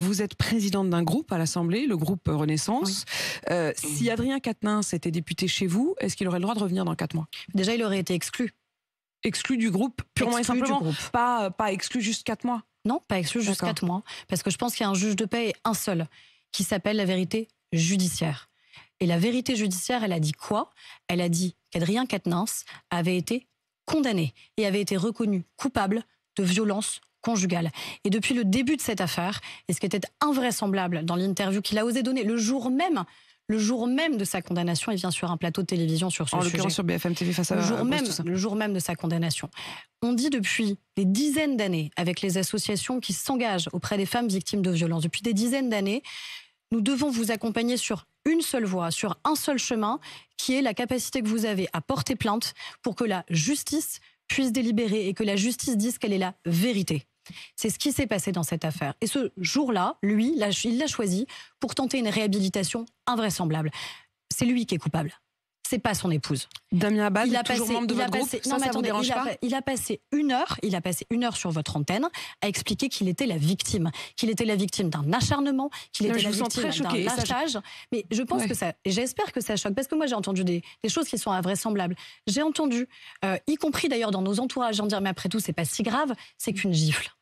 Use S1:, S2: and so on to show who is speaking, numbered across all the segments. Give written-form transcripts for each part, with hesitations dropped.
S1: vous êtes présidente d'un groupe à l'Assemblée, le groupe Renaissance. Oui. Si Adrien Quatennens était député chez vous, est-ce qu'il aurait le droit de revenir dans 4 mois?
S2: Déjà, il aurait été exclu.
S1: Exclu du groupe, purement
S2: exclu
S1: et simplement, pas exclu juste 4 mois?
S2: Non, pas exclu juste 4 mois. Parce que je pense qu'il y a un juge de paix et un seul, qui s'appelle la vérité judiciaire. Et la vérité judiciaire, elle a dit quoi? Elle a dit qu'Adrien Quatennens avait été condamné et avait été reconnu coupable de violence conjugale. Et depuis le début de cette affaire, et ce qui était invraisemblable dans l'interview qu'il a osé donner le jour même de sa condamnation, il vient sur un plateau de télévision sur ce sujet.
S1: En l'occurrence sur BFM TV face à
S2: le jour même de sa condamnation. On dit depuis des dizaines d'années, avec les associations qui s'engagent auprès des femmes victimes de violences, depuis des dizaines d'années, nous devons vous accompagner sur une seule voie, sur un seul chemin, qui est la capacité que vous avez à porter plainte pour que la justice puisse délibérer et que la justice dise quelle est la vérité. C'est ce qui s'est passé dans cette affaire. Et ce jour-là, lui, il l'a choisi pour tenter une réhabilitation invraisemblable. C'est lui qui est coupable. C'est pas son épouse.
S1: Damien Abad, toujours membre de votre groupe, ça vous dérange pas?
S2: Il a passé une heure sur votre antenne à expliquer qu'il était la victime d'un acharnement, qu'il était la victime d'un lâchage. Mais je pense que ça, et j'espère que ça choque, parce que moi j'ai entendu des choses qui sont invraisemblables. J'ai entendu, y compris d'ailleurs dans nos entourages, en dire mais après tout c'est pas si grave, c'est qu'une gifle.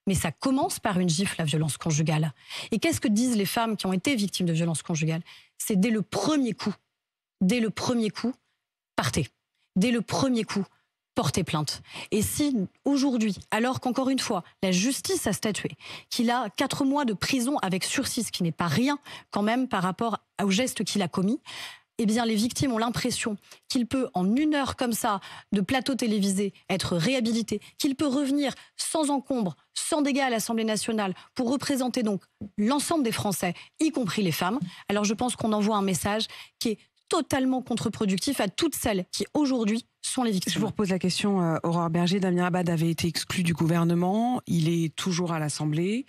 S2: Mais ça commence par une gifle, la violence conjugale. Et qu'est-ce que disent les femmes qui ont été victimes de violences conjugales? C'est dès le premier coup, partez. Dès le premier coup, portez plainte. Et si aujourd'hui, alors qu'encore une fois, la justice a statué qu'il a 4 mois de prison avec sursis, ce qui n'est pas rien quand même par rapport au geste qu'il a commis, eh bien les victimes ont l'impression qu'il peut, en 1 heure comme ça, de plateau télévisé, être réhabilité, qu'il peut revenir sans encombre, sans dégâts à l'Assemblée nationale, pour représenter donc l'ensemble des Français, y compris les femmes. Alors je pense qu'on envoie un message qui est totalement contre-productif à toutes celles qui aujourd'hui sont les victimes.
S1: Je vous repose la question, Aurore Berger. Damien Abad avait été exclu du gouvernement, il est toujours à l'Assemblée,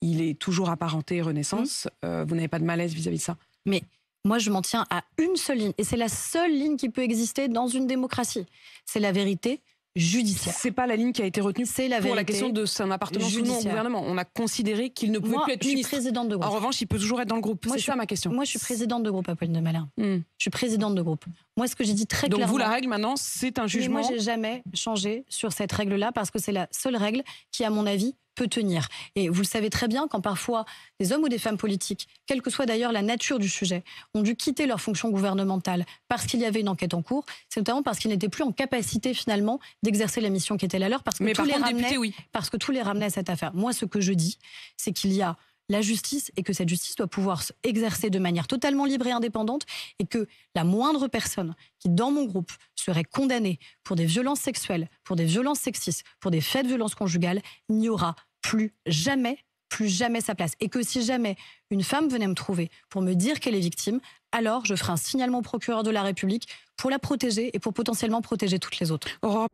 S1: il est toujours apparenté Renaissance. Vous n'avez pas de malaise vis-à-vis de ça?
S2: Mais moi je m'en tiens à une seule ligne, et c'est la seule ligne qui peut exister dans une démocratie. C'est la vérité judiciaire.
S1: C'est pas la ligne qui a été retenue pour la question de son appartenance ou non au gouvernement. On a considéré qu'il ne pouvait plus être ministre.
S2: Je suis présidente de groupe.
S1: En revanche, il peut toujours être dans le groupe. C'est ça ma question.
S2: Moi, je suis présidente de groupe, Apolline de Malherbe. Je suis présidente de groupe. Moi, ce que j'ai dit très clairement...
S1: Donc vous, la règle maintenant, c'est un jugement...
S2: Mais moi, j'ai jamais changé sur cette règle-là, parce que c'est la seule règle qui, à mon avis, peut tenir. Et vous le savez très bien, quand parfois des hommes ou des femmes politiques, quelle que soit d'ailleurs la nature du sujet, ont dû quitter leur fonction gouvernementale parce qu'il y avait une enquête en cours, c'est notamment parce qu'ils n'étaient plus en capacité finalement d'exercer la mission qui était la leur, parce que tout les ramenait à cette affaire. Moi, ce que je dis, c'est qu'il y a la justice et que cette justice doit pouvoir s'exercer de manière totalement libre et indépendante, et que la moindre personne qui, dans mon groupe, serait condamnée pour des violences sexuelles, pour des violences sexistes, pour des faits de violences conjugales, n'y aura plus jamais sa place. Et que si jamais une femme venait me trouver pour me dire qu'elle est victime, alors je ferai un signalement au procureur de la République pour la protéger et pour potentiellement protéger toutes les autres.
S1: Aurore.